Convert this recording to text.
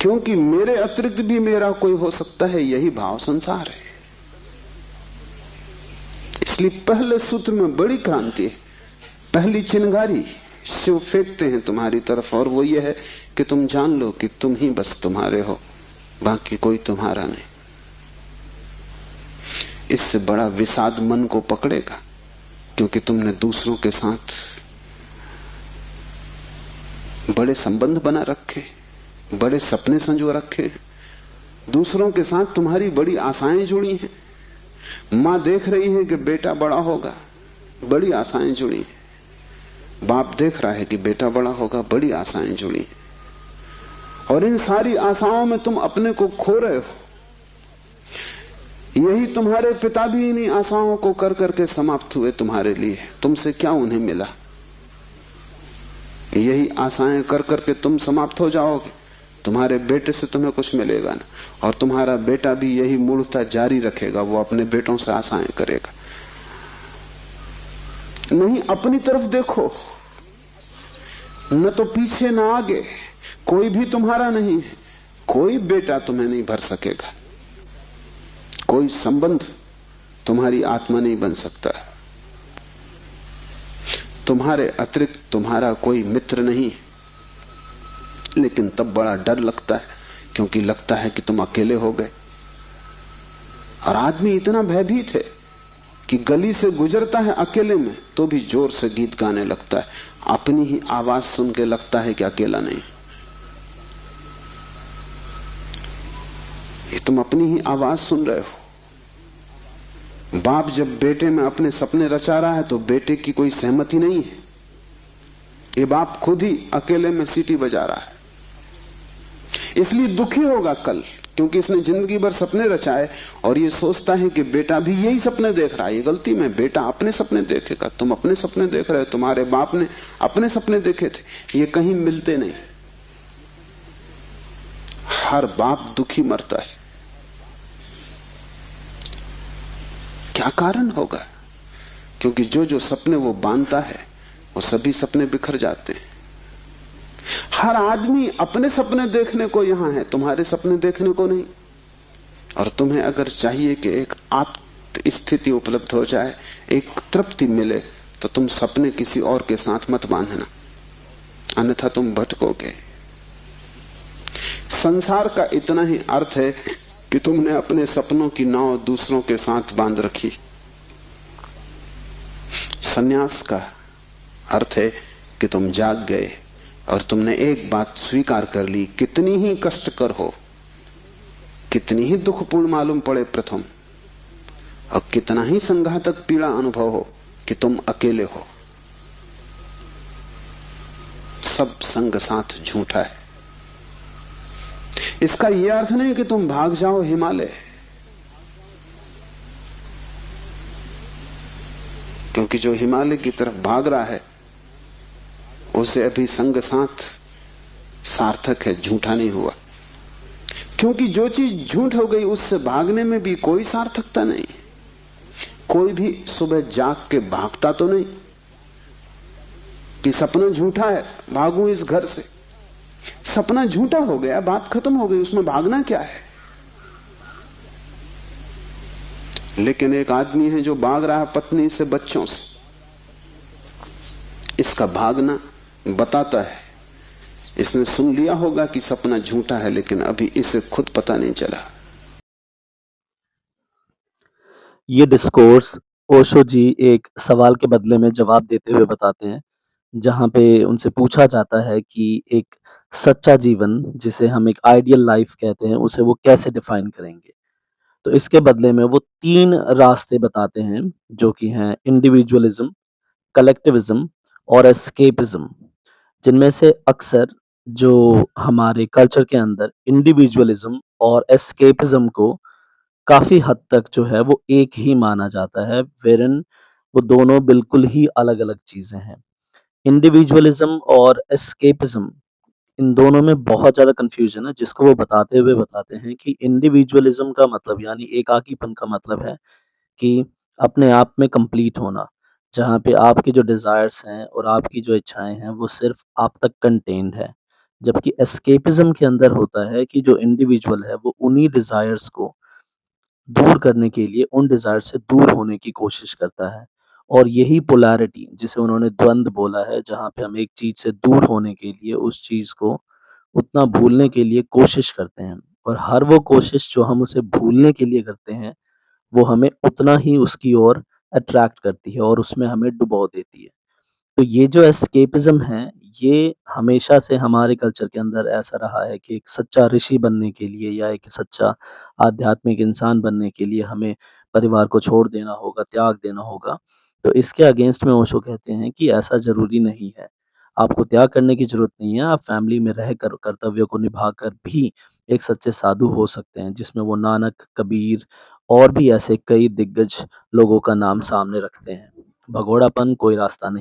क्योंकि मेरे अतिरिक्त भी मेरा कोई हो सकता है, यही भाव संसार है। इसलिए पहले सूत्र में बड़ी क्रांति है। पहली चिंगारी शिव फेंकते हैं तुम्हारी तरफ, और वो ये है कि तुम जान लो कि तुम ही बस तुम्हारे हो, बाकी कोई तुम्हारा नहीं। इससे बड़ा विषाद मन को पकड़ेगा, क्योंकि तुमने दूसरों के साथ बड़े संबंध बना रखे, बड़े सपने संजो रखे, दूसरों के साथ तुम्हारी बड़ी आशाएं जुड़ी हैं। मां देख रही है कि बेटा बड़ा होगा, बड़ी आशाएं जुड़ी हैं। बाप देख रहा है कि बेटा बड़ा होगा, बड़ी आशाएं जुड़ी हैं। और इन सारी आशाओं में तुम अपने को खो रहे हो। यही तुम्हारे पिता भी इन्हीं आशाओं को कर करके समाप्त हुए तुम्हारे लिए। तुमसे क्या उन्हें मिला? यही आशाएं कर करके तुम समाप्त हो जाओगे। तुम्हारे बेटे से तुम्हें कुछ मिलेगा ना, और तुम्हारा बेटा भी यही मूर्खता जारी रखेगा, वो अपने बेटों से आशाएं करेगा। नहीं, अपनी तरफ देखो, न तो पीछे न आगे, कोई भी तुम्हारा नहीं है। कोई बेटा तुम्हें नहीं भर सकेगा, कोई संबंध तुम्हारी आत्मा नहीं बन सकता। तुम्हारे अतिरिक्त तुम्हारा कोई मित्र नहीं है। लेकिन तब बड़ा डर लगता है, क्योंकि लगता है कि तुम अकेले हो गए। और आदमी इतना भयभीत है कि गली से गुजरता है अकेले में तो भी जोर से गीत गाने लगता है। अपनी ही आवाज सुन के लगता है कि अकेला नहीं। ये तुम अपनी ही आवाज सुन रहे हो। बाप जब बेटे में अपने सपने रचा रहा है तो बेटे की कोई सहमति नहीं है। ये बाप खुद ही अकेले में सीटी बजा रहा है। इसलिए दुखी होगा कल, क्योंकि इसने जिंदगी भर सपने रचाए और ये सोचता है कि बेटा भी यही सपने देख रहा है। ये गलती में, बेटा अपने सपने देखेगा। तुम अपने सपने देख रहे हो, तुम्हारे बाप ने अपने सपने देखे थे। ये कहीं मिलते नहीं। हर बाप दुखी मरता है। क्या कारण होगा? क्योंकि जो जो सपने वो बांधता है वो सभी सपने बिखर जाते हैं। हर आदमी अपने सपने देखने को यहां है, तुम्हारे सपने देखने को नहीं। और तुम्हें अगर चाहिए कि एक आत्म स्थिति उपलब्ध हो जाए, एक तृप्ति मिले, तो तुम सपने किसी और के साथ मत बांधना, अन्यथा तुम भटकोगे। संसार का इतना ही अर्थ है कि तुमने अपने सपनों की नाव दूसरों के साथ बांध रखी। संन्यास का अर्थ है कि तुम जाग गए और तुमने एक बात स्वीकार कर ली, कितनी ही कष्टकर हो, कितनी ही दुखपूर्ण मालूम पड़े प्रथम, और कितना ही संघातक पीड़ा अनुभव हो, कि तुम अकेले हो। सब संग साथ झूठा है। इसका यह अर्थ नहीं कि तुम भाग जाओ हिमालय, क्योंकि जो हिमालय की तरफ भाग रहा है उसे अभी संग साथ सार्थक है, झूठा नहीं हुआ। क्योंकि जो चीज झूठ हो गई उससे भागने में भी कोई सार्थकता नहीं। कोई भी सुबह जाग के भागता तो नहीं कि सपना झूठा है, भागूं इस घर से। सपना झूठा हो गया, बात खत्म हो गई, उसमें भागना क्या है। लेकिन एक आदमी है जो भाग रहा है पत्नी से, बच्चों से। इसका भागना बताता है, इसने सुन लिया होगा कि सपना झूठा है, लेकिन अभी इसे खुद पता नहीं चला। ये डिस्कोर्स ओशो जी एक सवाल के बदले में जवाब देते हुए बताते हैं, जहाँ पे उनसे पूछा जाता है कि एक सच्चा जीवन, जिसे हम एक आइडियल लाइफ कहते हैं, उसे वो कैसे डिफाइन करेंगे। तो इसके बदले में वो 3 रास्ते बताते हैं, जो कि हैं इंडिविजुअलिज्म, कलेक्टिविज्म और एस्केपिज्म। जिनमें से अक्सर जो हमारे कल्चर के अंदर इंडिविजुअलिज्म और एस्केपिज्म को काफ़ी हद तक जो है वो एक ही माना जाता है, व्हेरेन वो दोनों बिल्कुल ही अलग-अलग चीज़ें हैं। इंडिविजुअलिज्म और एस्केपिज्म, इन दोनों में बहुत ज़्यादा कन्फ्यूजन है, जिसको वो बताते हुए बताते हैं कि इंडिविजुअलिज्म का मतलब यानी एकाकीपन का मतलब है कि अपने आप में कंप्लीट होना, जहाँ पे आपके जो डिज़ायर्स हैं और आपकी जो इच्छाएँ हैं वो सिर्फ़ आप तक कंटेन्ड है। जबकि एस्केपिज़्म के अंदर होता है कि जो इंडिविजुअल है वो उन्हीं डिज़ायर्स को दूर करने के लिए उन डिज़ायर से दूर होने की कोशिश करता है। और यही पोलैरिटी जिसे उन्होंने द्वंद बोला है, जहाँ पे हम एक चीज़ से दूर होने के लिए उस चीज़ को उतना भूलने के लिए कोशिश करते हैं, और हर वो कोशिश जो हम उसे भूलने के लिए करते हैं, वो हमें उतना ही उसकी ओर अट्रैक्ट करती है और उसमें हमें डुबो देती है। तो ये जो एस्केपिज़्म है, ये हमेशा से हमारे कल्चर के अंदर ऐसा रहा है कि एक सच्चा ऋषि बनने के लिए या एक सच्चा आध्यात्मिक इंसान बनने के लिए हमें परिवार को छोड़ देना होगा, त्याग देना होगा। तो इसके अगेंस्ट में ओशो कहते हैं कि ऐसा ज़रूरी नहीं है। आपको त्याग करने की ज़रूरत नहीं है, आप फैमिली में रहकर कर्तव्यों को निभाकर भी एक सच्चे साधु हो सकते हैं, जिसमें वो नानक, कबीर और भी ऐसे कई दिग्गज लोगों का नाम सामने रखते हैं। भगोड़ापन कोई रास्ता नहीं।